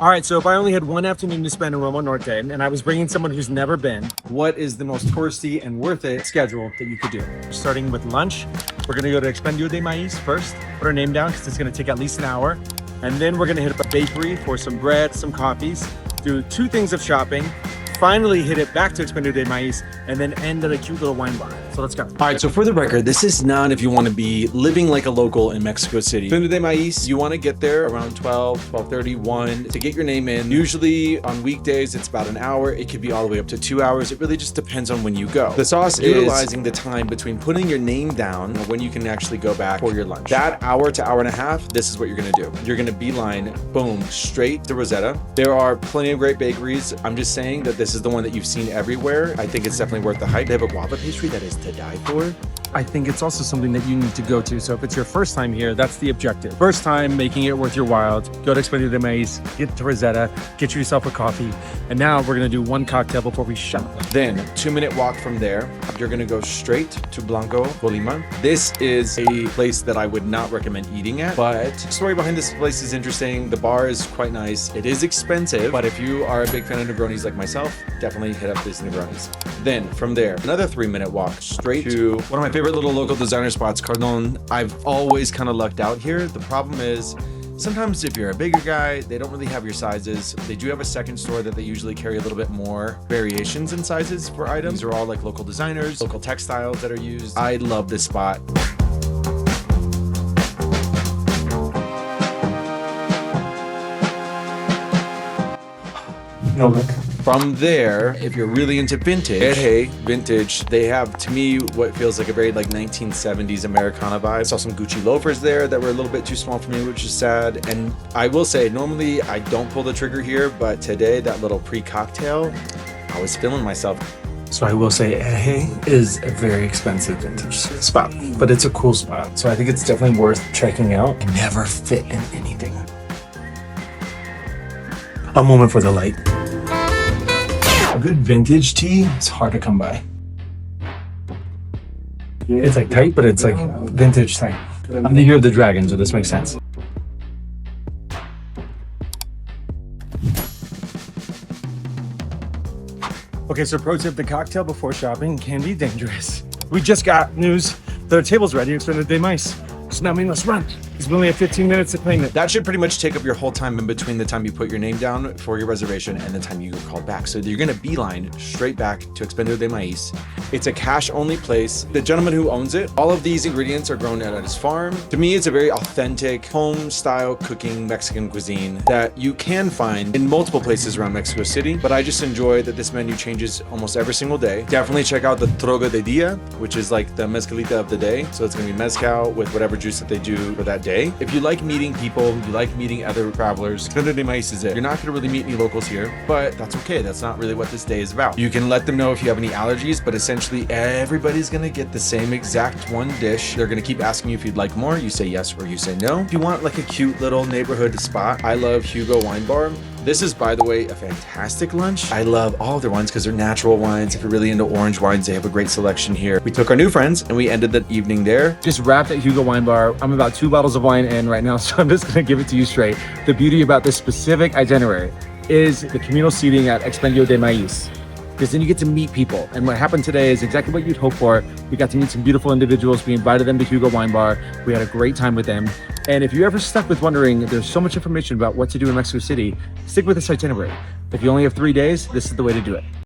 All right, so if I only had one afternoon to spend in Roma Norte and I was bringing someone who's never been, what is the most touristy and worth it schedule that you could do? Starting with lunch, we're gonna go to Expendio de Maíz first, put our name down because it's gonna take at least an hour. And then we're gonna hit up a bakery for some bread, some coffees, do 2 things of shopping, finally hit it back to Expendio de Maíz, and then end at a cute little wine bar. So let's go. All right, so for the record, this is not if you want to be living like a local in Mexico City. Expendio de Maíz, you want to get there around 12, 12:30, 1 to get your name in. Usually on weekdays, it's about an hour. It could be all the way up to 2 hours. It really just depends on when you go. The sauce is utilizing the time between putting your name down and when you can actually go back for your lunch. That hour to hour and a half, this is what you're going to do. You're going to beeline, boom, straight to Rosetta. There are plenty of great bakeries. I'm just saying that this is the one that you've seen everywhere. I think it's definitely worth the hype. They have a guava pastry that is to die for. I think it's also something that you need to go to. So if it's your first time here, that's the objective. First time, making it worth your while. Go to Expendio de Maíz, get to Rosetta, get yourself a coffee. And now we're gonna do 1 cocktail before we shop. Then 2-minute walk from there, you're gonna go straight to Blanco Colima. This is a place that I would not recommend eating at, but the story behind this place is interesting. The bar is quite nice. It is expensive, but if you are a big fan of Negronis like myself, definitely hit up these Negronis. Then from there, another 3-minute walk straight to one of my favorite little local designer spots, Cardon. I've always kind of lucked out here. The problem is sometimes if you're a bigger guy, they don't really have your sizes. They do have a second store that they usually carry a little bit more variations in sizes for items. These are all like local designers, local textiles that are used. I love this spot. No look. From there, if you're really into vintage, they have, to me, what feels like a very like 1970s Americana vibe. I saw some Gucci loafers there that were a little bit too small for me, which is sad. And I will say, normally I don't pull the trigger here, but today, that little pre-cocktail, I was feeling myself. So I will say Eje is a very expensive vintage spot, but it's a cool spot. So I think it's definitely worth checking out. Never fit in anything. A moment for the light. A good vintage tea is hard to come by. It's like tight, but it's like vintage tight. I'm the year of the dragon, so this makes sense. Okay, so pro tip, the cocktail before shopping can be dangerous. We just got news that our table's ready, Expendio de Maíz. So now we must run, because we only have 15 minutes to claim it. That should pretty much take up your whole time in between the time you put your name down for your reservation and the time you get called back. So you're gonna beeline straight back to Expendio de Maíz. It's a cash-only place. The gentleman who owns it, all of these ingredients are grown at his farm. To me, it's a very authentic, home-style cooking Mexican cuisine that you can find in multiple places around Mexico City, but I just enjoy that this menu changes almost every single day. Definitely check out the Droga de Dia, which is like the mezcalita of the day. So it's gonna be mezcal with whatever juice that they do for that day. If you like meeting people, you like meeting other travelers, Expendio de Maíz is it. You're not gonna really meet any locals here, but that's okay. That's not really what this day is about. You can let them know if you have any allergies, but essentially everybody's gonna get the same exact one dish. They're gonna keep asking you if you'd like more. You say yes or you say no. If you want like a cute little neighborhood spot, I love Hugo Wine Bar. This is, by the way, a fantastic lunch. I love all of their wines because they're natural wines. If you're really into orange wines, they have a great selection here. We took our new friends and we ended the evening there. Just wrapped at Hugo Wine Bar. I'm about 2 bottles of wine in right now, so I'm just gonna give it to you straight. The beauty about this specific itinerary is the communal seating at Expendio de Maíz, because then you get to meet people. And what happened today is exactly what you'd hope for. We got to meet some beautiful individuals. We invited them to Hugo Wine Bar. We had a great time with them. And if you're ever stuck with wondering, there's so much information about what to do in Mexico City, stick with this itinerary. If you only have 3 days, this is the way to do it.